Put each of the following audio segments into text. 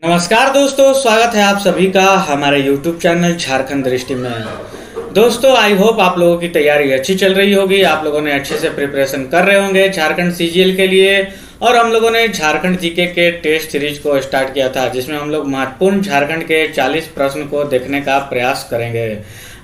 नमस्कार दोस्तों, स्वागत है आप सभी का हमारे YouTube चैनल झारखंड दृष्टि में। दोस्तों, आई होप आप लोगों की तैयारी अच्छी चल रही होगी। आप लोगों ने अच्छे से प्रिपरेशन कर रहे होंगे झारखंड सीजीएल के लिए। और हम लोगों ने झारखंड जीके के टेस्ट सीरीज को स्टार्ट किया था, जिसमें हम लोग महत्वपूर्ण झारखंड के 40 प्रश्न को देखने का प्रयास करेंगे।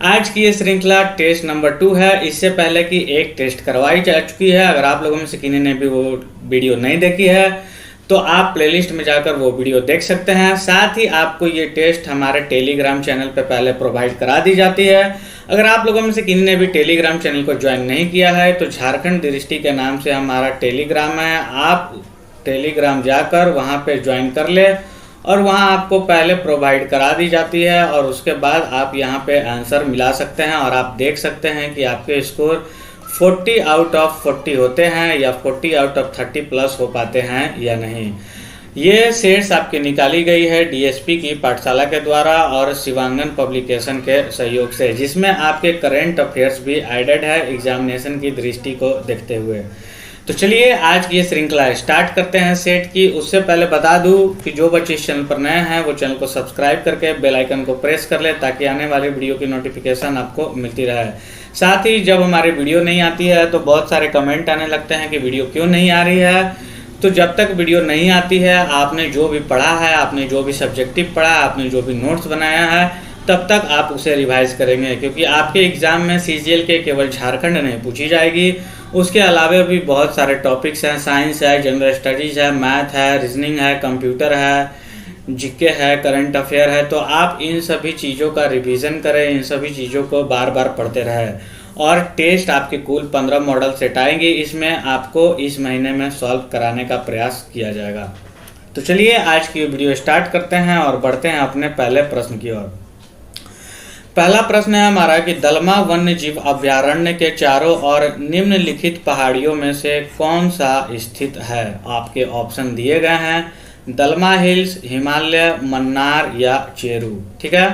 आज की ये श्रृंखला टेस्ट नंबर 2 है। इससे पहले की एक टेस्ट करवाई जा चुकी है। अगर आप लोगों में से किसी ने भी वो वीडियो नहीं देखी है तो आप प्लेलिस्ट में जाकर वो वीडियो देख सकते हैं। साथ ही आपको ये टेस्ट हमारे टेलीग्राम चैनल पे पहले प्रोवाइड करा दी जाती है। अगर आप लोगों में से किसी ने भी टेलीग्राम चैनल को ज्वाइन नहीं किया है तो झारखंड दृष्टि के नाम से हमारा टेलीग्राम है। आप टेलीग्राम जाकर वहाँ पे ज्वाइन कर ले और वहाँ आपको पहले प्रोवाइड करा दी जाती है और उसके बाद आप यहाँ पे आंसर मिला सकते हैं और आप देख सकते हैं कि आपके स्कोर 40 आउट ऑफ 40 होते हैं या 40 आउट ऑफ 30 प्लस हो पाते हैं या नहीं। ये सेट्स आपकी निकाली गई है डीएसपी की पाठशाला के द्वारा और शिवांगन पब्लिकेशन के सहयोग से, जिसमें आपके करंट अफेयर्स भी एडेड है एग्जामिनेशन की दृष्टि को देखते हुए। तो चलिए आज की ये श्रृंखला स्टार्ट करते हैं सेट की। उससे पहले बता दूं कि जो बच्चे इस चैनल पर नए हैं वो चैनल को सब्सक्राइब करके बेल आइकन को प्रेस कर ले ताकि आने वाली वीडियो की नोटिफिकेशन आपको मिलती रहे। साथ ही जब हमारी वीडियो नहीं आती है तो बहुत सारे कमेंट आने लगते हैं कि वीडियो क्यों नहीं आ रही है। तो जब तक वीडियो नहीं आती है, आपने जो भी पढ़ा है, आपने जो भी सब्जेक्टिव पढ़ा, आपने जो भी नोट्स बनाया है, तब तक आप उसे रिवाइज करेंगे, क्योंकि आपके एग्जाम में सीजीएल के केवल झारखंड नहीं पूछी जाएगी। उसके अलावा भी बहुत सारे टॉपिक्स हैं। साइंस है, जनरल स्टडीज है, मैथ है, रीजनिंग है, कंप्यूटर है, जीके है, करंट अफेयर है। तो आप इन सभी चीज़ों का रिवीजन करें, इन सभी चीज़ों को बार बार पढ़ते रहें। और टेस्ट आपके कुल 15 मॉडल सेट आएंगे, इसमें आपको इस महीने में सॉल्व कराने का प्रयास किया जाएगा। तो चलिए आज की वीडियो स्टार्ट करते हैं और बढ़ते हैं अपने पहले प्रश्न की ओर। पहला प्रश्न है हमारा कि दलमा वन्य जीव अभ्यारण्य के चारों ओर निम्नलिखित पहाड़ियों में से कौन सा स्थित है। आपके ऑप्शन दिए गए हैं, दलमा हिल्स, हिमालय, मन्नार या चेरू। ठीक है,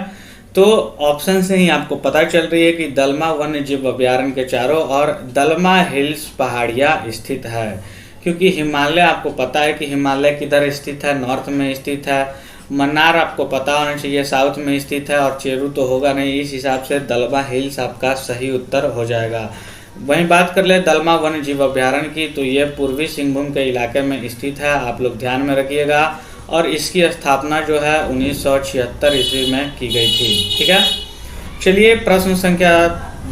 तो ऑप्शन से ही आपको पता चल रही है कि दलमा वन्य जीव अभ्यारण्य के चारों ओर दलमा हिल्स पहाड़ियाँ स्थित है। क्योंकि हिमालय आपको पता है कि हिमालय किधर स्थित है, नॉर्थ में स्थित है। मन्नार आपको पता होना चाहिए साउथ में स्थित है और चेरू तो होगा नहीं। इस हिसाब से दलमा हिल्स आपका सही उत्तर हो जाएगा। वहीं बात कर ले दलमा वन्य जीव अभ्यारण्य की, तो ये पूर्वी सिंहभूम के इलाके में स्थित है। आप लोग ध्यान में रखिएगा। और इसकी स्थापना जो है 1976 ईस्वी में की गई थी। ठीक है, चलिए प्रश्न संख्या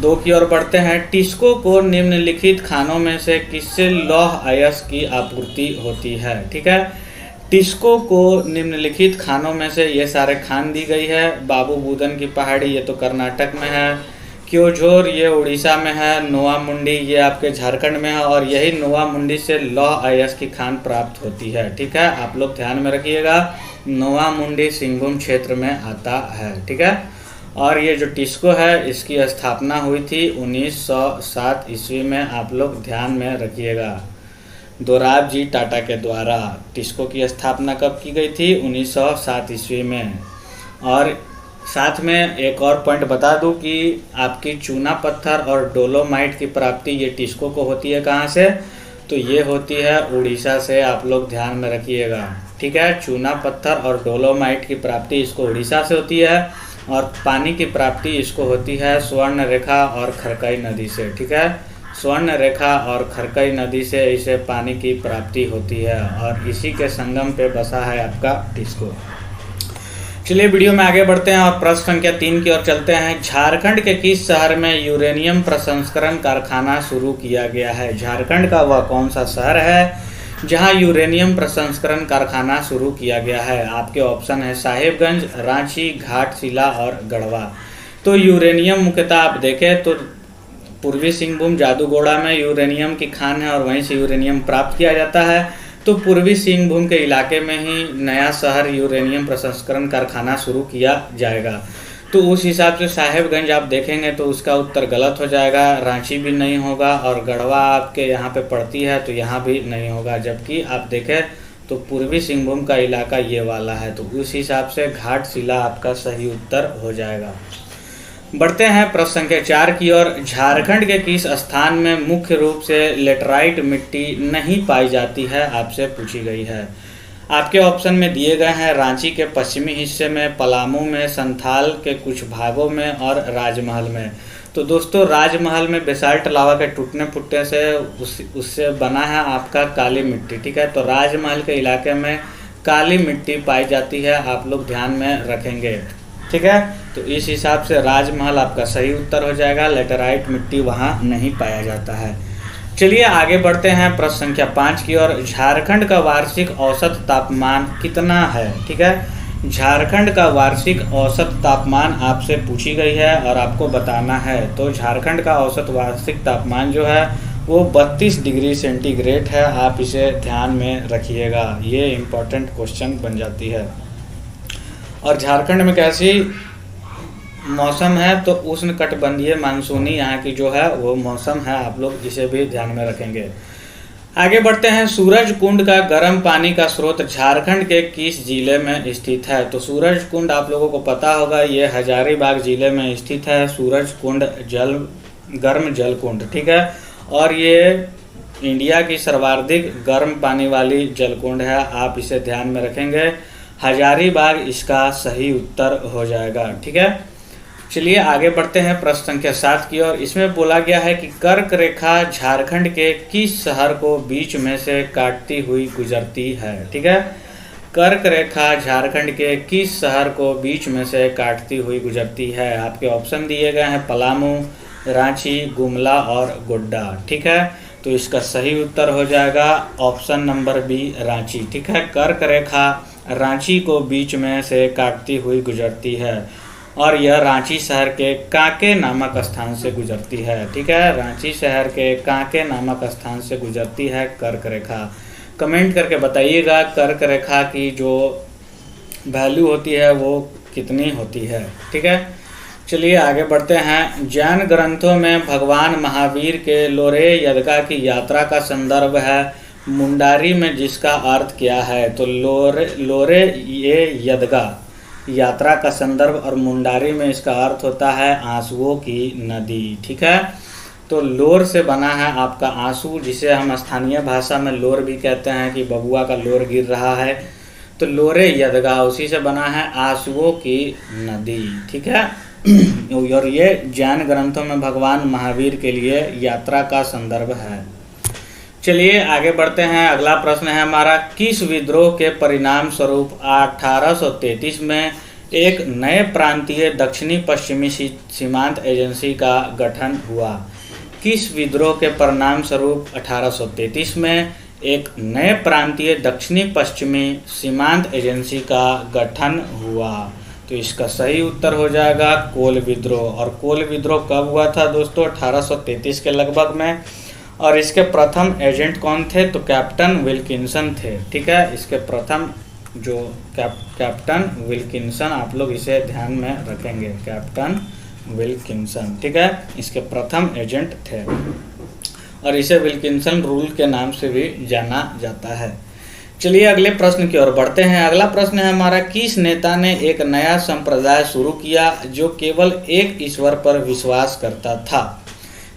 2 की ओर बढ़ते हैं। टिस्को को निम्नलिखित खानों में से किससे लौह अयस्क की आपूर्ति होती है। ठीक है, टिस्को को निम्नलिखित खानों में से ये सारे खान दी गई है। बाबू बुदन की पहाड़ी ये तो कर्नाटक में है, क्योझोर ये उड़ीसा में है, नोआ मुंडी ये आपके झारखंड में है और यही नोआ मुंडी से लौह अयस्क की खान प्राप्त होती है। ठीक है, आप लोग ध्यान में रखिएगा, नोआ मुंडी सिंहभूम क्षेत्र में आता है। ठीक है, और ये जो टिस्को है इसकी स्थापना हुई थी 1907 ईस्वी में। आप लोग ध्यान में रखिएगा, दोराब जी टाटा के द्वारा टिस्को की स्थापना कब की गई थी, 1907 ईस्वी में। और साथ में एक और पॉइंट बता दूं कि आपकी चूना पत्थर और डोलोमाइट की प्राप्ति ये टिस्को को होती है कहाँ से, तो ये होती है उड़ीसा से। आप लोग ध्यान में रखिएगा। ठीक है, चूना पत्थर और डोलोमाइट की प्राप्ति इसको उड़ीसा से होती है और पानी की प्राप्ति इसको होती है स्वर्ण रेखा और खरकई नदी से। ठीक है, स्वर्ण रेखा और खरकई नदी से इसे पानी की प्राप्ति होती है और इसी के संगम पे बसा है आपका टिस्को। चलिए वीडियो में आगे बढ़ते हैं और प्रश्न संख्या 3 की ओर चलते हैं। झारखंड के किस शहर में यूरेनियम प्रसंस्करण कारखाना शुरू किया गया है। झारखंड का वह कौन सा शहर है जहां यूरेनियम प्रसंस्करण कारखाना शुरू किया गया है। आपके ऑप्शन है साहेबगंज, रांची, घाटशिला और गढ़वा। तो यूरेनियम मुख्यतः आप देखें तो पूर्वी सिंहभूम जादूगोड़ा में यूरेनियम की खान है और वहीं से यूरेनियम प्राप्त किया जाता है। तो पूर्वी सिंहभूम के इलाके में ही नया शहर यूरेनियम प्रसंस्करण कारखाना शुरू किया जाएगा। तो उस हिसाब से साहेबगंज आप देखेंगे तो उसका उत्तर गलत हो जाएगा। रांची भी नहीं होगा और गढ़वा आपके यहाँ पे पड़ती है तो यहाँ भी नहीं होगा। जबकि आप देखें तो पूर्वी सिंहभूम का इलाका ये वाला है, तो उस हिसाब से घाटशिला आपका सही उत्तर हो जाएगा। बढ़ते हैं प्रश्न संख्या 4 की ओर। झारखंड के किस स्थान में मुख्य रूप से लेटराइट मिट्टी नहीं पाई जाती है, आपसे पूछी गई है। आपके ऑप्शन में दिए गए हैं रांची के पश्चिमी हिस्से में, पलामू में, संथाल के कुछ भागों में और राजमहल में। तो दोस्तों राजमहल में बेसाल्ट लावा के टूटने फूटने से उससे बना है आपका काली मिट्टी, ठीक है। तो राजमहल के इलाके में काली मिट्टी पाई जाती है, आप लोग ध्यान में रखेंगे, ठीक है। तो इस हिसाब से राजमहल आपका सही उत्तर हो जाएगा, लेटेराइट मिट्टी वहाँ नहीं पाया जाता है। चलिए आगे बढ़ते हैं प्रश्न संख्या 5 की ओर। झारखंड का वार्षिक औसत तापमान कितना है, ठीक है। झारखंड का वार्षिक औसत तापमान आपसे पूछी गई है और आपको बताना है। तो झारखंड का औसत वार्षिक तापमान जो है वो 32 डिग्री सेंटीग्रेड है, आप इसे ध्यान में रखिएगा, ये इम्पोर्टेंट क्वेश्चन बन जाती है। और झारखंड में कैसी मौसम है, तो उष्णकटिबंधीय मानसूनी यहाँ की जो है वो मौसम है, आप लोग इसे भी ध्यान में रखेंगे। आगे बढ़ते हैं। सूरज कुंड का गर्म पानी का स्रोत झारखंड के किस जिले में स्थित है। तो सूरज कुंड आप लोगों को पता होगा, ये हजारीबाग जिले में स्थित है। सूरज कुंड गर्म जल कुंड, ठीक है। और ये इंडिया की सर्वाधिक गर्म पानी वाली जल कुंड है, आप इसे ध्यान में रखेंगे। हजारीबाग इसका सही उत्तर हो जाएगा, ठीक है। चलिए आगे बढ़ते हैं प्रश्न संख्या 7 की ओर। इसमें बोला गया है कि कर्क रेखा झारखंड के किस शहर को बीच में से काटती हुई गुजरती है, ठीक है। कर्क रेखा झारखंड के किस शहर को बीच में से काटती हुई गुजरती है। आपके ऑप्शन दिए गए हैं पलामू, रांची, गुमला और गोड्डा, ठीक है। तो इसका सही उत्तर हो जाएगा ऑप्शन नंबर बी, रांची, ठीक है। कर्क रेखा रांची को बीच में से काटती हुई गुजरती है और यह रांची शहर के कांके नामक स्थान से गुजरती है, ठीक है। रांची शहर के कांके नामक स्थान से गुजरती है कर्क रेखा। कमेंट करके बताइएगा कर्क रेखा की जो वैल्यू होती है वो कितनी होती है, ठीक है। चलिए आगे बढ़ते हैं। जैन ग्रंथों में भगवान महावीर के लोरे यदगा की यात्रा का संदर्भ है मुंडारी में, जिसका अर्थ क्या है। तो लोरे ये यदगा यात्रा का संदर्भ और मुंडारी में इसका अर्थ होता है आंसुओं की नदी, ठीक है। तो लोर से बना है आपका आंसू, जिसे हम स्थानीय भाषा में लोर भी कहते हैं कि बबुआ का लोर गिर रहा है। तो लोरे यदगा उसी से बना है आंसुओं की नदी, ठीक है। और ये जैन ग्रंथों में भगवान महावीर के लिए यात्रा का संदर्भ है। चलिए आगे बढ़ते हैं। अगला प्रश्न है हमारा, किस विद्रोह के परिणाम स्वरूप 1833 में एक नए प्रांतीय दक्षिणी पश्चिमी सीमांत एजेंसी का गठन हुआ। किस विद्रोह के परिणाम स्वरूप 1833 में एक नए प्रांतीय दक्षिणी पश्चिमी सीमांत एजेंसी का गठन हुआ। तो इसका सही उत्तर हो जाएगा कोल विद्रोह। और कोल विद्रोह कब हुआ था दोस्तों? 1833 के लगभग में। और इसके प्रथम एजेंट कौन थे? तो कैप्टन विल्किंसन थे, ठीक है। इसके प्रथम जो कैप्टन विल्किंसन, आप लोग इसे ध्यान में रखेंगे, कैप्टन विल्किंसन, ठीक है, इसके प्रथम एजेंट थे और इसे विल्किंसन रूल के नाम से भी जाना जाता है। चलिए अगले प्रश्न की ओर बढ़ते हैं। अगला प्रश्न है हमारा, किस नेता ने एक नया संप्रदाय शुरू किया जो केवल एक ईश्वर पर विश्वास करता था?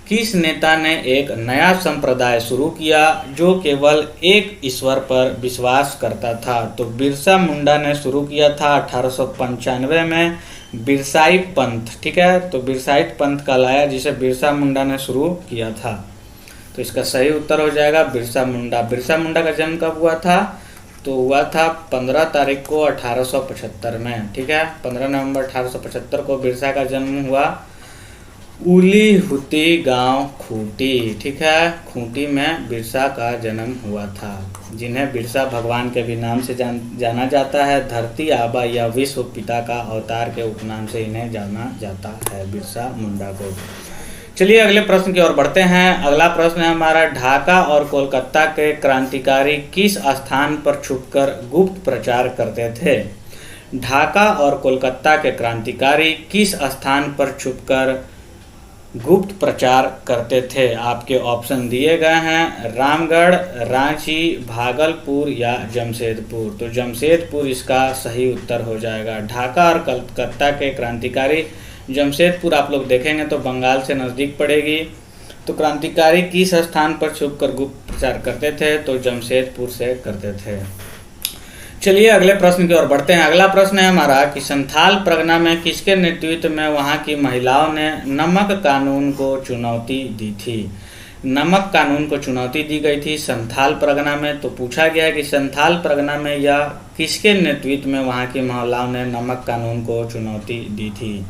किस नेता ने एक नया संप्रदाय शुरू किया जो केवल एक ईश्वर पर विश्वास करता था? तो बिरसा मुंडा ने शुरू किया था 1895 में, बिरसाइत पंथ, ठीक है। तो बिरसाइत पंथ कहलाया जिसे बिरसा मुंडा ने शुरू किया था। तो इसका सही उत्तर हो जाएगा बिरसा मुंडा। बिरसा मुंडा का जन्म कब हुआ था? तो हुआ था 15 तारीख को 1875 में, ठीक है। 15 नवंबर 1875 को बिरसा का जन्म हुआ। उली हुती गांव खूंटी, ठीक है, खूंटी में बिरसा का जन्म हुआ था, जिन्हें बिरसा भगवान के भी नाम से जाना जाता है। धरती आबा या विश्व पिता का अवतार के उपनाम से इन्हें जाना जाता है, बिरसा मुंडा को। चलिए अगले प्रश्न की ओर बढ़ते हैं। अगला प्रश्न है हमारा, ढाका और कोलकाता के क्रांतिकारी किस स्थान पर छुपकर गुप्त प्रचार करते थे? ढाका और कोलकाता के क्रांतिकारी किस स्थान पर छुपकर गुप्त प्रचार करते थे? आपके ऑप्शन दिए गए हैं, रामगढ़, रांची, भागलपुर या जमशेदपुर। तो जमशेदपुर इसका सही उत्तर हो जाएगा। ढाका और कलकत्ता के क्रांतिकारी, जमशेदपुर आप लोग देखेंगे तो बंगाल से नज़दीक पड़ेगी। तो क्रांतिकारी किस स्थान पर छुपकर गुप्त प्रचार करते थे? तो जमशेदपुर से करते थे। चलिए अगले प्रश्न की ओर बढ़ते हैं। अगला प्रश्न है हमारा कि संथाल परगना में किसके नेतृत्व में वहां की महिलाओं ने नमक कानून को चुनौती दी थी। नमक कानून को चुनौती दी गई थी संथाल परगना में। तो पूछा गया है कि संथाल परगना में या किसके नेतृत्व में वहां की महिलाओं ने नमक कानून को चुनौती दी थी।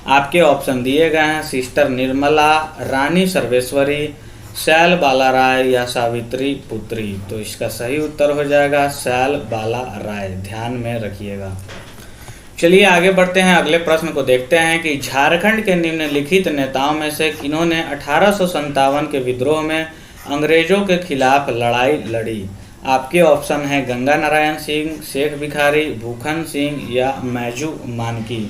आपके ऑप्शन दिए गए हैं सिस्टर निर्मला, रानी सर्वेश्वरी, शैल बाला राय या सावित्री पुत्री। तो इसका सही उत्तर हो जाएगा शैल बाला राय, ध्यान में रखिएगा। चलिए आगे बढ़ते हैं, अगले प्रश्न को देखते हैं कि झारखंड के निम्नलिखित नेताओं में से किन्होंने 1857 के विद्रोह में अंग्रेजों के खिलाफ लड़ाई लड़ी। आपके ऑप्शन है गंगा नारायण सिंह, शेख भिखारी, भूखन सिंह या मैजू मानकी।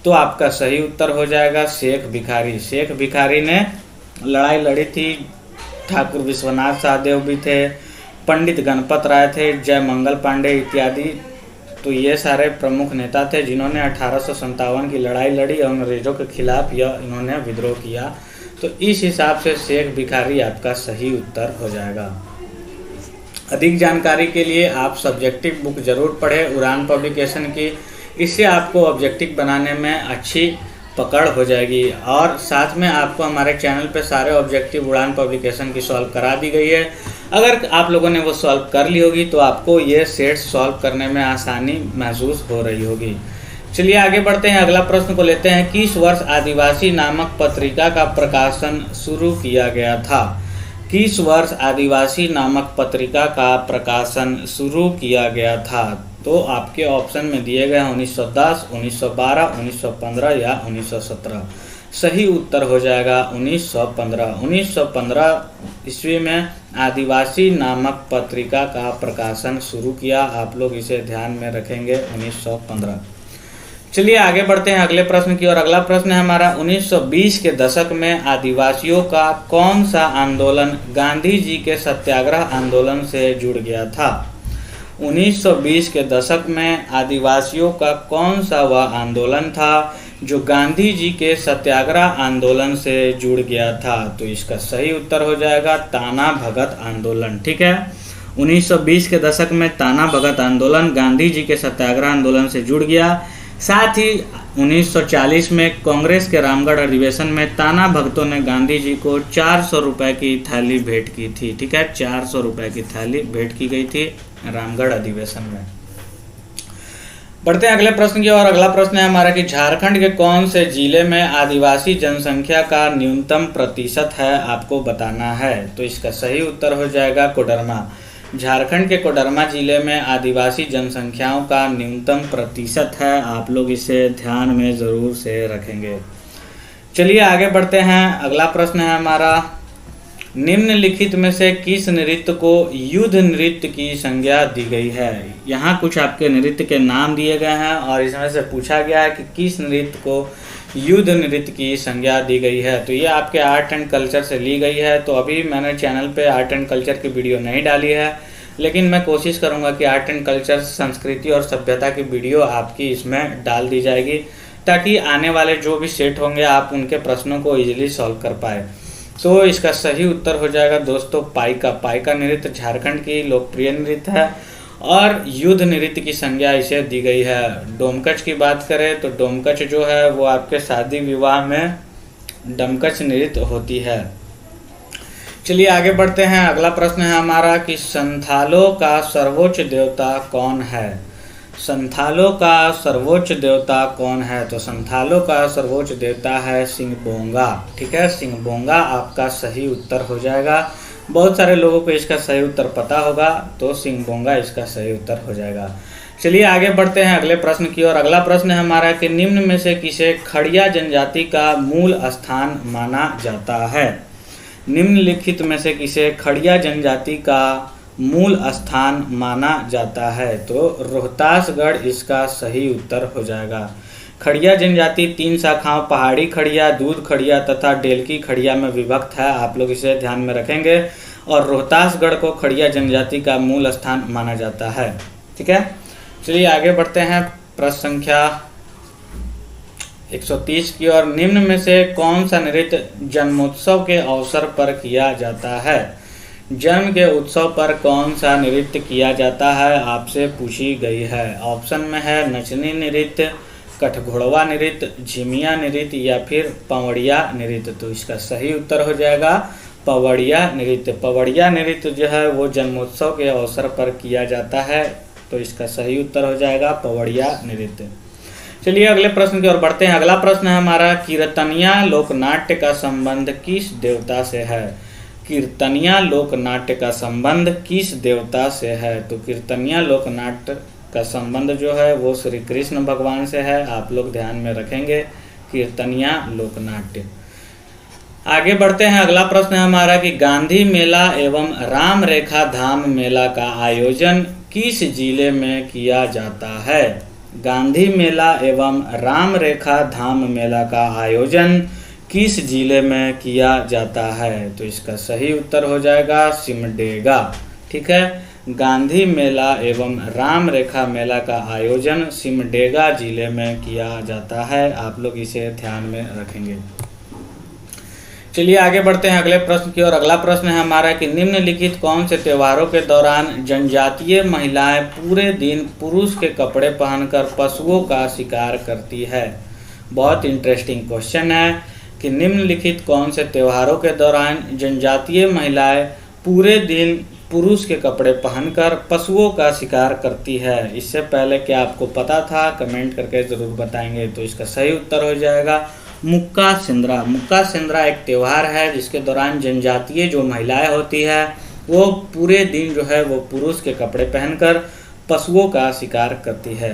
तो आपका सही उत्तर हो जाएगा शेख भिखारी। शेख भिखारी ने लड़ाई लड़ी थी। ठाकुर विश्वनाथ सहदेव भी थे, पंडित गणपत राय थे, जय मंगल पांडे इत्यादि। तो ये सारे प्रमुख नेता थे जिन्होंने 1857 की लड़ाई लड़ी और अंग्रेजों के खिलाफ यह इन्होंने विद्रोह किया। तो इस हिसाब से शेख भिखारी आपका सही उत्तर हो जाएगा। अधिक जानकारी के लिए आप सब्जेक्टिव बुक जरूर पढ़ें उड़ान पब्लिकेशन की। इससे आपको ऑब्जेक्टिव बनाने में अच्छी पकड़ हो जाएगी। और साथ में आपको हमारे चैनल पे सारे ऑब्जेक्टिव उड़ान पब्लिकेशन की सॉल्व करा दी गई है। अगर आप लोगों ने वो सॉल्व कर ली होगी तो आपको ये सेट्स सॉल्व करने में आसानी महसूस हो रही होगी। चलिए आगे बढ़ते हैं, अगला प्रश्न को लेते हैं। किस वर्ष आदिवासी नामक पत्रिका का प्रकाशन शुरू किया गया था। किस वर्ष आदिवासी नामक पत्रिका का प्रकाशन शुरू किया गया था। तो आपके ऑप्शन में दिए गए 1910, 1912, 1915 या 1917। सही उत्तर हो जाएगा 1915। 1915 ईस्वी में आदिवासी नामक पत्रिका का प्रकाशन शुरू किया। आप लोग इसे ध्यान में रखेंगे 1915। चलिए आगे बढ़ते हैं अगले प्रश्न की ओर। अगला प्रश्न है हमारा 1920 के दशक में आदिवासियों का कौन सा आंदोलन गांधी जी के सत्याग्रह आंदोलन से जुड़ गया था। 1920 के दशक में आदिवासियों का कौन सा वह आंदोलन था जो गांधी जी के सत्याग्रह आंदोलन से जुड़ गया था। तो इसका सही उत्तर हो जाएगा ताना भगत आंदोलन। ठीक है, 1920 के दशक में ताना भगत आंदोलन गांधी जी के सत्याग्रह आंदोलन से जुड़ गया। साथ ही 1940 में कांग्रेस के रामगढ़ अधिवेशन में ताना भगतों ने गांधी जी को 400 रुपए की थाली भेंट की थी। ठीक है, 400 रुपए की थाली भेंट की गई थी रामगढ़ अधिवेशन में। बढ़ते हैं अगले प्रश्न की ओर। अगला प्रश्न है हमारा कि झारखंड के कौन से जिले में आदिवासी जनसंख्या का न्यूनतम प्रतिशत है, आपको बताना है। तो इसका सही उत्तर हो जाएगा कोडरमा। झारखंड के कोडरमा जिले में आदिवासी जनसंख्याओं का न्यूनतम प्रतिशत है। आप लोग इसे ध्यान में जरूर से रखेंगे। चलिए आगे बढ़ते हैं, अगला प्रश्न है हमारा निम्नलिखित में से किस नृत्य को युद्ध नृत्य की संज्ञा दी गई है। यहाँ कुछ आपके नृत्य के नाम दिए गए हैं और इसमें से पूछा गया है कि किस नृत्य को युद्ध नृत्य की संज्ञा दी गई है। तो ये आपके आर्ट एंड कल्चर से ली गई है। तो अभी मैंने चैनल पे आर्ट एंड कल्चर की वीडियो नहीं डाली है, लेकिन मैं कोशिश करूँगा कि आर्ट एंड कल्चर, संस्कृति और सभ्यता की वीडियो आपकी इसमें डाल दी जाएगी, ताकि आने वाले जो भी सेट होंगे आप उनके प्रश्नों को ईजिली सॉल्व कर पाए। तो इसका सही उत्तर हो जाएगा दोस्तों पाइका। पाइका नृत्य झारखंड की लोकप्रिय नृत्य है और युद्ध नृत्य की संज्ञा इसे दी गई है। डोमकच की बात करें तो डोमकच जो है वो आपके शादी विवाह में डमकच नृत्य होती है। चलिए आगे बढ़ते हैं, अगला प्रश्न है हमारा कि संथालों का सर्वोच्च देवता कौन है। संथालों का सर्वोच्च देवता कौन है। तो संथालों का सर्वोच्च देवता है सिंहबोंगा। ठीक है, सिंहबोंगा आपका सही उत्तर हो जाएगा। बहुत सारे लोगों को इसका सही उत्तर पता होगा, तो सिंहबोंगा इसका सही उत्तर हो जाएगा। चलिए आगे बढ़ते हैं अगले प्रश्न की ओर। अगला प्रश्न है हमारा कि निम्न में से किसे खड़िया जनजाति का मूल स्थान माना जाता है। निम्नलिखित में से किसे खड़िया जनजाति का मूल स्थान माना जाता है। तो रोहतासगढ़ इसका सही उत्तर हो जाएगा। खड़िया जनजाति 3 शाखाओं पहाड़ी खड़िया, दूध खड़िया तथा डेलकी खड़िया में विभक्त है। आप लोग इसे ध्यान में रखेंगे और रोहतासगढ़ को खड़िया जनजाति का मूल स्थान माना जाता है। ठीक है, चलिए आगे बढ़ते हैं प्रश्न संख्या 130 की ओर। निम्न में से कौन सा नृत्य जन्मोत्सव के अवसर पर किया जाता है। जन्म के उत्सव पर कौन सा नृत्य किया जाता है, आपसे पूछी गई है। ऑप्शन में है नचनी नृत्य, कठघोड़वा नृत्य, झिमिया नृत्य या फिर पवड़िया नृत्य। तो इसका सही उत्तर हो जाएगा पवड़िया नृत्य। पवड़िया नृत्य जो है वो जन्मोत्सव के अवसर पर किया जाता है, तो इसका सही उत्तर हो जाएगा पवड़िया नृत्य। चलिए अगले प्रश्न की ओर बढ़ते हैं। अगला प्रश्न है हमारा, कीर्तनिया लोकनाट्य का संबंध किस देवता से है। कीर्तनिया लोकनाट्य का संबंध किस देवता से है। तो कीर्तनिया लोकनाट्य का संबंध जो है वो श्री कृष्ण भगवान से है, आप लोग ध्यान में रखेंगे कीर्तनिया लोकनाट्य। आगे बढ़ते हैं। अगला प्रश्न है हमारा कि गांधी मेला एवं राम रेखा धाम मेला का आयोजन किस जिले में किया जाता है। गांधी मेला एवं राम रेखा धाम मेला का आयोजन किस जिले में किया जाता है। तो इसका सही उत्तर हो जाएगा सिमडेगा। ठीक है, गांधी मेला एवं राम रेखा मेला का आयोजन सिमडेगा जिले में किया जाता है, आप लोग इसे ध्यान में रखेंगे। चलिए आगे बढ़ते हैं अगले प्रश्न की ओर। अगला प्रश्न है हमारा कि निम्नलिखित कौन से त्योहारों के दौरान जनजातीय महिलाएं पूरे दिन पुरुष के कपड़े पहनकर पशुओं का शिकार करती है। बहुत इंटरेस्टिंग क्वेश्चन है कि निम्नलिखित कौन से त्योहारों के दौरान जनजातीय महिलाएं पूरे दिन पुरुष के कपड़े पहनकर पशुओं का शिकार करती है। इससे पहले क्या आपको पता था, कमेंट करके ज़रूर बताएंगे। तो इसका सही उत्तर हो जाएगा मुक्का सिंद्रा। मुक्का सिंद्रा एक त्यौहार है जिसके दौरान जनजातीय जो महिलाएं होती है वो पूरे दिन जो है वो पुरुष के कपड़े पहनकर पशुओं का शिकार करती है।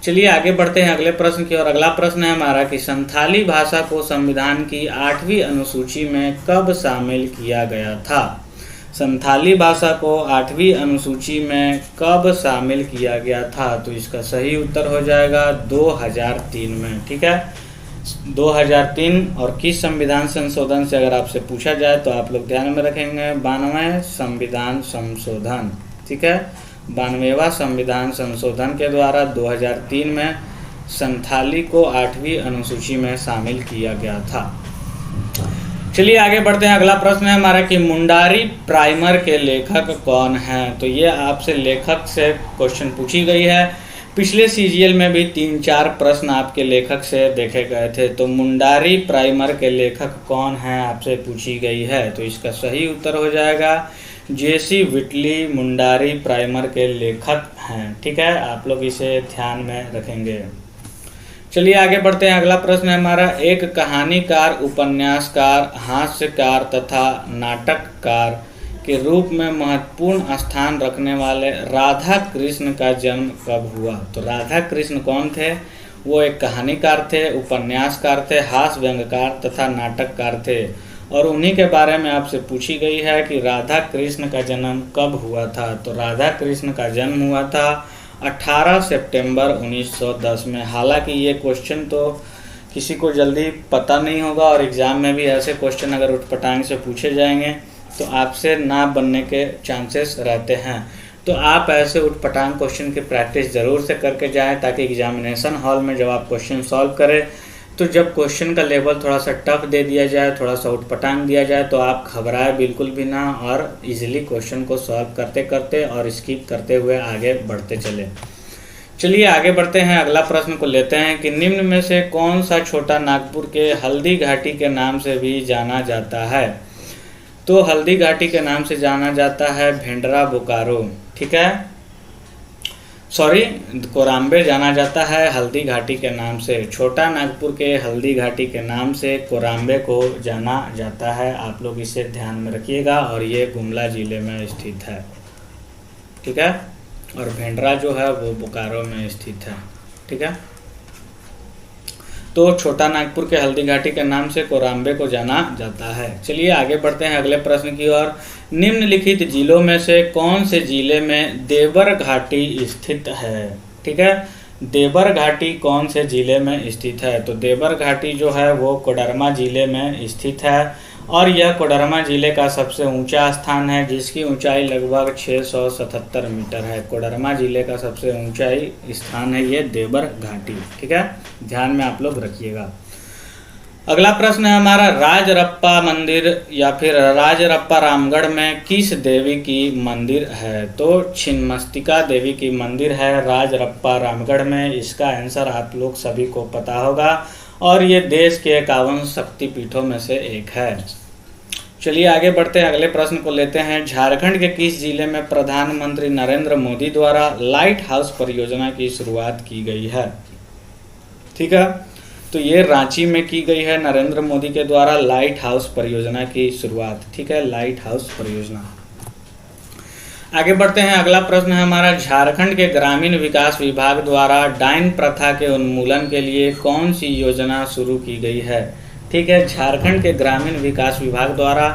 चलिए आगे बढ़ते हैं अगले प्रश्न की ओर। अगला प्रश्न है हमारा कि संथाली भाषा को संविधान की 8वीं अनुसूची में कब शामिल किया गया था। संथाली भाषा को 8वीं अनुसूची में कब शामिल किया गया था। तो इसका सही उत्तर हो जाएगा 2003 में। ठीक है, 2003। और किस संविधान संशोधन से अगर आपसे पूछा जाए तो आप लोग ध्यान में रखेंगे 92वें संविधान संशोधन। ठीक है, 92वां संविधान संशोधन के द्वारा 2003 में संथाली को 8वीं अनुसूची में शामिल किया गया था। चलिए आगे बढ़ते हैं। अगला प्रश्न है हमारा कि मुंडारी प्राइमर के लेखक कौन हैं। तो ये आपसे लेखक से क्वेश्चन पूछी गई है। पिछले सीजीएल में भी 3-4 प्रश्न आपके लेखक से देखे गए थे। तो मुंडारी प्राइमर के लेखक कौन हैं आपसे पूछी गई है। तो इसका सही उत्तर हो जाएगा जेसी व्हिटली मुंडारी प्राइमर के लेखक हैं। ठीक है, आप लोग इसे ध्यान में रखेंगे। चलिए आगे बढ़ते हैं। अगला प्रश्न है हमारा, एक कहानीकार, उपन्यासकार, हास्यकार तथा नाटककार के रूप में महत्वपूर्ण स्थान रखने वाले राधा कृष्ण का जन्म कब हुआ। तो राधा कृष्ण कौन थे। वो एक कहानीकार थे, उपन्यासकार थे, हास्य व्यंग्यकार तथा नाटककार थे। और उन्हीं के बारे में आपसे पूछी गई है कि राधा कृष्ण का जन्म कब हुआ था। तो राधा कृष्ण का जन्म हुआ था 18 सितंबर 1910 में। हालांकि ये क्वेश्चन तो किसी को जल्दी पता नहीं होगा और एग्ज़ाम में भी ऐसे क्वेश्चन अगर उठपटांग से पूछे जाएंगे तो आपसे ना बनने के चांसेस रहते हैं। तो आप ऐसे उठपटांग क्वेश्चन की प्रैक्टिस ज़रूर से करके जाएं ताकि एग्जामिनेशन हॉल में जब आप क्वेश्चन सॉल्व करें तो जब क्वेश्चन का लेवल थोड़ा सा टफ दे दिया जाए, थोड़ा सा उठपटांग दिया जाए तो आप घबराए बिल्कुल भी ना और इजीली क्वेश्चन को सॉल्व करते करते और स्किप करते हुए आगे बढ़ते चले। चलिए आगे बढ़ते हैं। अगला प्रश्न को लेते हैं कि निम्न में से कौन सा छोटा नागपुर के हल्दी घाटी के नाम से भी जाना जाता है। तो हल्दी घाटी के नाम से जाना जाता है भेंडरा बोकारो। ठीक है, सॉरी, कोराम्बे जाना जाता है हल्दी घाटी के नाम से। छोटा नागपुर के हल्दी घाटी के नाम से कोराम्बे को जाना जाता है, आप लोग इसे ध्यान में रखिएगा। और ये गुमला जिले में स्थित है। ठीक है, और भेंडरा जो है वो बोकारो में स्थित है। ठीक है, तो छोटा नागपुर के हल्दी घाटी के नाम से कोराम्बे को जाना जाता है। चलिए आगे बढ़ते हैं अगले प्रश्न की ओर। निम्नलिखित जिलों में से कौन से जिले में देवर घाटी स्थित है। ठीक है, देवर घाटी कौन से जिले में स्थित है। तो देवर घाटी जो है वो कोडरमा जिले में स्थित है और यह कोडरमा जिले का सबसे ऊंचा स्थान है जिसकी ऊंचाई लगभग 677 मीटर है। कोडरमा जिले का सबसे ऊंचाई स्थान है ये देवर घाटी। ठीक है, ध्यान में आप लोग रखिएगा। अगला प्रश्न है हमारा, राजरप्पा मंदिर या फिर राजरप्पा रामगढ़ में किस देवी की मंदिर है? तो छिन्नमस्तिका देवी की मंदिर है राजरप्पा रामगढ़ में। इसका आंसर आप लोग सभी को पता होगा और ये देश के 51 शक्तिपीठों में से एक है। चलिए आगे बढ़ते हैं, अगले प्रश्न को लेते हैं। झारखंड के किस जिले में प्रधानमंत्री नरेंद्र मोदी द्वारा लाइट हाउस परियोजना की शुरुआत की गई है? ठीक है, तो ये रांची में की गई है नरेंद्र मोदी के द्वारा लाइट हाउस परियोजना की शुरुआत। ठीक है, लाइट हाउस परियोजना। आगे बढ़ते हैं, अगला प्रश्न है हमारा, झारखंड के ग्रामीण विकास विभाग द्वारा डायन प्रथा के उन्मूलन के लिए कौन सी योजना शुरू की गई है? ठीक है, झारखंड के ग्रामीण विकास विभाग द्वारा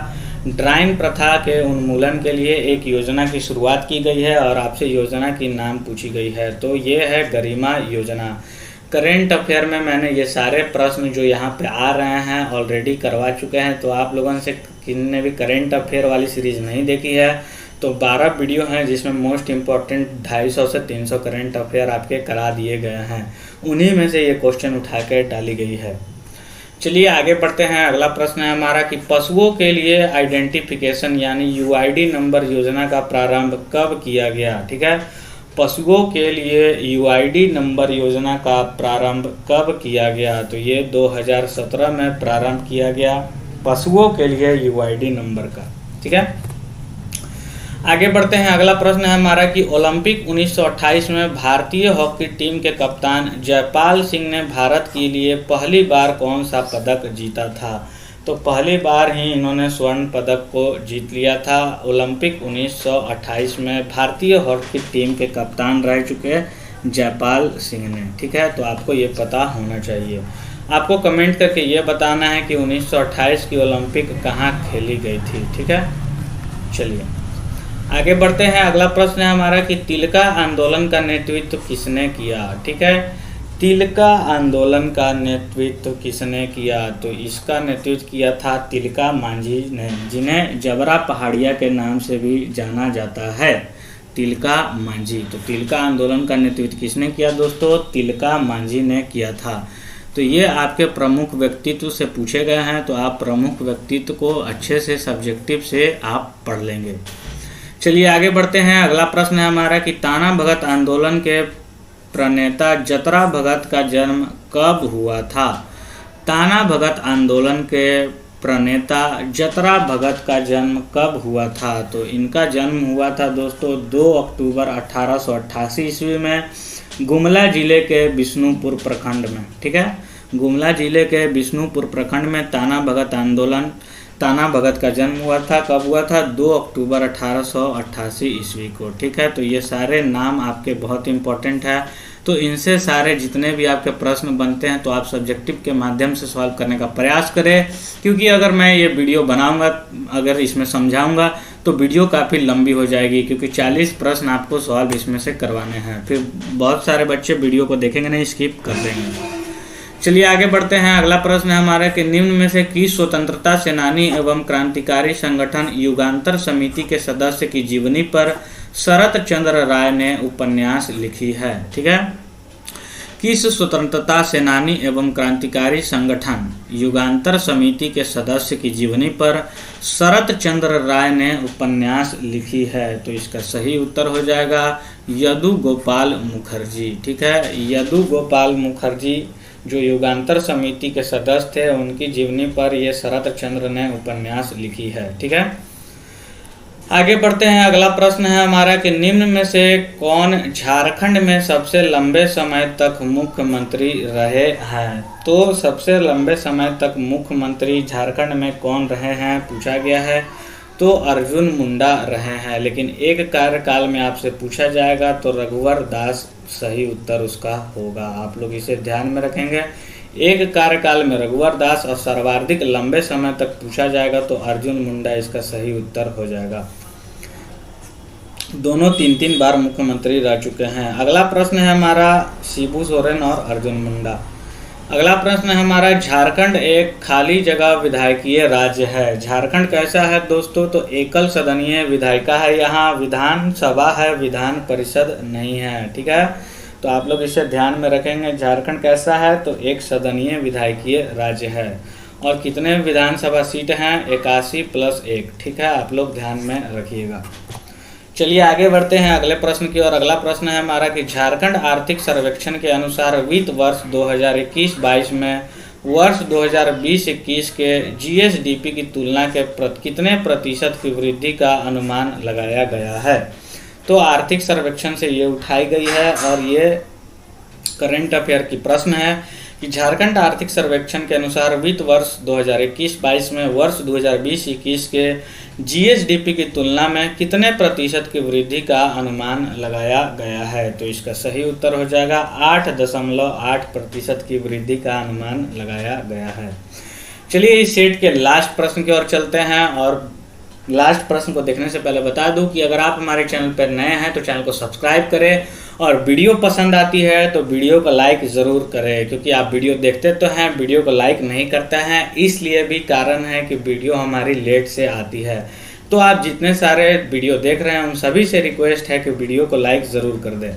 डायन प्रथा के उन्मूलन के लिए एक योजना की शुरुआत की गई है और आपसे योजना की नाम पूछी गई है, तो ये है गरिमा योजना। करेंट अफेयर में मैंने ये सारे प्रश्न जो यहाँ पे आ रहे हैं ऑलरेडी करवा चुके हैं, तो आप लोगों से किन्होंने भी करेंट अफेयर वाली सीरीज नहीं देखी है तो 12 वीडियो हैं जिसमें मोस्ट इम्पॉर्टेंट 250 से 300 करेंट अफेयर आपके करा दिए गए हैं, उन्हीं में से ये क्वेश्चन उठा के डाली गई है। चलिए आगे बढ़ते हैं, अगला प्रश्न है हमारा कि पशुओं के लिए आइडेंटिफिकेशन यानी यूआईडी नंबर योजना का प्रारंभ कब किया गया? ठीक है, पशुओं के लिए यूआईडी नंबर योजना का प्रारंभ कब किया गया? तो ये 2017 में प्रारंभ किया गया पशुओं के लिए यूआईडी नंबर का। ठीक है, आगे बढ़ते हैं, अगला प्रश्न है हमारा कि ओलंपिक 1928 में भारतीय हॉकी टीम के कप्तान जयपाल सिंह ने भारत के लिए पहली बार कौन सा पदक जीता था? तो पहली बार ही इन्होंने स्वर्ण पदक को जीत लिया था। ओलंपिक 1928 में भारतीय हॉकी टीम के कप्तान रह चुके जयपाल सिंह ने। ठीक है, तो आपको ये पता होना चाहिए। आपको कमेंट करके ये बताना है कि 1928 की ओलंपिक कहाँ खेली गई थी। ठीक है, चलिए आगे बढ़ते हैं, अगला प्रश्न है हमारा कि तिलका आंदोलन का नेतृत्व किसने किया? ठीक है, तिलका आंदोलन का नेतृत्व किसने किया? तो इसका नेतृत्व किया था तिलका मांझी ने, जिन्हें जबरा पहाड़िया के नाम से भी जाना जाता है, तिलका मांझी। तो तिलका आंदोलन का नेतृत्व किसने किया दोस्तों? तिलका मांझी ने किया था। तो ये आपके प्रमुख व्यक्तित्व से पूछे गए हैं, तो आप प्रमुख व्यक्तित्व को अच्छे से सब्जेक्टिव से आप पढ़ लेंगे। चलिए आगे बढ़ते हैं, अगला प्रश्न है हमारा कि ताना भगत आंदोलन के प्रणेता जतरा भगत का जन्म कब हुआ था? ताना भगत आंदोलन के प्रणेता जतरा भगत का जन्म कब हुआ था? तो इनका जन्म हुआ था दोस्तों 2 अक्टूबर 1888 ईस्वी में गुमला जिले के बिष्णुपुर प्रखंड में। ठीक है, गुमला जिले के बिष्णुपुर प्रखंड में ताना भगत का जन्म हुआ था। कब हुआ था? 2 अक्टूबर 1888 ईस्वी को। ठीक है, तो ये सारे नाम आपके बहुत इंपॉर्टेंट है, तो इनसे सारे जितने भी आपके प्रश्न बनते हैं तो आप सब्जेक्टिव के माध्यम से सॉल्व करने का प्रयास करें, क्योंकि अगर मैं ये वीडियो बनाऊंगा, अगर इसमें समझाऊंगा तो वीडियो काफ़ी लंबी हो जाएगी, क्योंकि 40 प्रश्न आपको सॉल्व इसमें से करवाने हैं। फिर बहुत सारे बच्चे वीडियो को देखेंगे नहीं, स्किप कर देंगे। चलिए आगे बढ़ते हैं, अगला प्रश्न है हमारा कि निम्न में से किस स्वतंत्रता सेनानी एवं क्रांतिकारी संगठन युगांतर समिति के सदस्य की जीवनी पर शरत चंद्र राय ने उपन्यास लिखी है? ठीक है, किस स्वतंत्रता सेनानी एवं क्रांतिकारी संगठन युगांतर समिति के सदस्य की जीवनी पर शरत चंद्र राय ने उपन्यास लिखी है? तो इसका सही उत्तर हो जाएगा यदु गोपाल मुखर्जी। ठीक है, यदु गोपाल मुखर्जी जो युगांतर समिति के सदस्य थे, उनकी जीवनी पर यह शरत चंद्र ने उपन्यास लिखी है। ठीक है, आगे बढ़ते हैं, अगला प्रश्न है हमारा कि निम्न में से कौन झारखंड में सबसे लंबे समय तक मुख्यमंत्री रहे हैं? तो सबसे लंबे समय तक मुख्यमंत्री झारखंड में कौन रहे हैं पूछा गया है, तो अर्जुन मुंडा रहे हैं। लेकिन एक कार्यकाल में आपसे पूछा जाएगा तो रघुवर दास सही उत्तर उसका होगा, आप लोग इसे ध्यान में रखेंगे। एक कार्यकाल में रघुवर दास और सर्वाधिक लंबे समय तक पूछा जाएगा तो अर्जुन मुंडा इसका सही उत्तर हो जाएगा। दोनों 3-3 बार मुख्यमंत्री रह चुके हैं। अगला प्रश्न है हमारा शिबू सोरेन और अर्जुन मुंडा। अगला प्रश्न है हमारा झारखंड एक खाली जगह विधायकीय राज्य है। झारखंड कैसा है दोस्तों? तो एकल सदनीय विधायिका है, यहाँ विधानसभा है, विधान परिषद नहीं है। ठीक है, तो आप लोग इसे ध्यान में रखेंगे। झारखंड कैसा है? तो एक सदनीय विधायकीय राज्य है। और कितने विधानसभा सीट हैं? 81 + 1। ठीक है, आप लोग ध्यान में रखिएगा। चलिए आगे बढ़ते हैं अगले प्रश्न की ओर। अगला प्रश्न है हमारा कि झारखंड आर्थिक सर्वेक्षण के अनुसार वित्त वर्ष 2021-22 में वर्ष 2020-21 के जीएसडीपी की तुलना के कितने प्रतिशत की वृद्धि का अनुमान लगाया गया है? तो आर्थिक सर्वेक्षण से ये उठाई गई है और ये करंट अफेयर की प्रश्न है कि झारखंड आर्थिक सर्वेक्षण के अनुसार वित्त वर्ष 2021-22 में वर्ष 2020-21 के जीएसडीपी की तुलना में कितने प्रतिशत की वृद्धि का अनुमान लगाया गया है? तो इसका सही उत्तर हो जाएगा 8.8% की वृद्धि का अनुमान लगाया गया है। चलिए इस सेट के लास्ट प्रश्न की ओर चलते हैं और लास्ट प्रश्न को देखने से पहले बता दूं कि अगर आप हमारे चैनल पर नए हैं तो चैनल को सब्सक्राइब करें और वीडियो पसंद आती है तो वीडियो को लाइक ज़रूर करें, क्योंकि आप वीडियो देखते तो हैं, वीडियो को लाइक नहीं करते हैं, इसलिए भी कारण है कि वीडियो हमारी लेट से आती है। तो आप जितने सारे वीडियो देख रहे हैं उन सभी से रिक्वेस्ट है कि वीडियो को लाइक ज़रूर कर दें।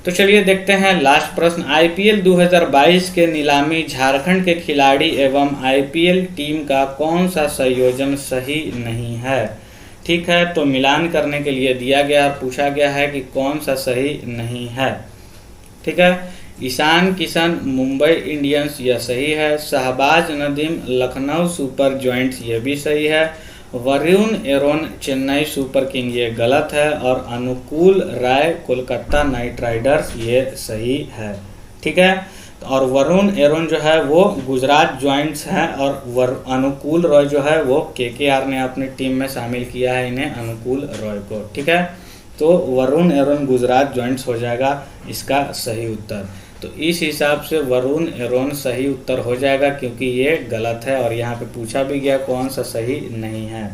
तो चलिए देखते हैं लास्ट प्रश्न। आईपीएल 2022 के नीलामी झारखंड के खिलाड़ी एवं आईपीएल टीम का कौन सा संयोजन सही नहीं है? ठीक है, तो मिलान करने के लिए दिया गया और पूछा गया है कि कौन सा सही नहीं है। ठीक है, ईशान किशन मुंबई इंडियंस यह सही है, शहबाज नदीम लखनऊ सुपर जॉइंट्स यह भी सही है, Varun Aaron Chennai super king ये गलत है और अनुकूल राय कोलकाता नाइट राइडर्स ये सही है। ठीक है, और वरुण एरोन जो है वो गुजरात जॉइंट्स हैं और अनुकूल रॉय जो है वो केकेआर ने अपनी टीम में शामिल किया है इन्हें, अनुकूल रॉय को। ठीक है, तो वरुण एरोन गुजरात जॉइंट्स हो जाएगा इसका सही उत्तर। तो इस हिसाब से वरुण एरोन सही उत्तर हो जाएगा क्योंकि ये गलत है और यहाँ पे पूछा भी गया कौन सा सही नहीं है।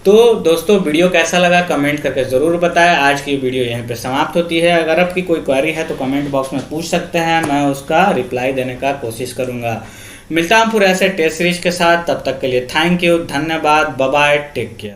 तो दोस्तों वीडियो कैसा लगा कमेंट करके ज़रूर बताएं। आज की वीडियो यहीं पे समाप्त होती है। अगर आपकी कोई क्वेरी है तो कमेंट बॉक्स में पूछ सकते हैं, मैं उसका रिप्लाई देने का कोशिश करूँगा। मिलता हूँ फिर ऐसे टेस्ट सीरीज के साथ, तब तक के लिए थैंक यू, धन्यवाद, बाय बाय, टेक केयर।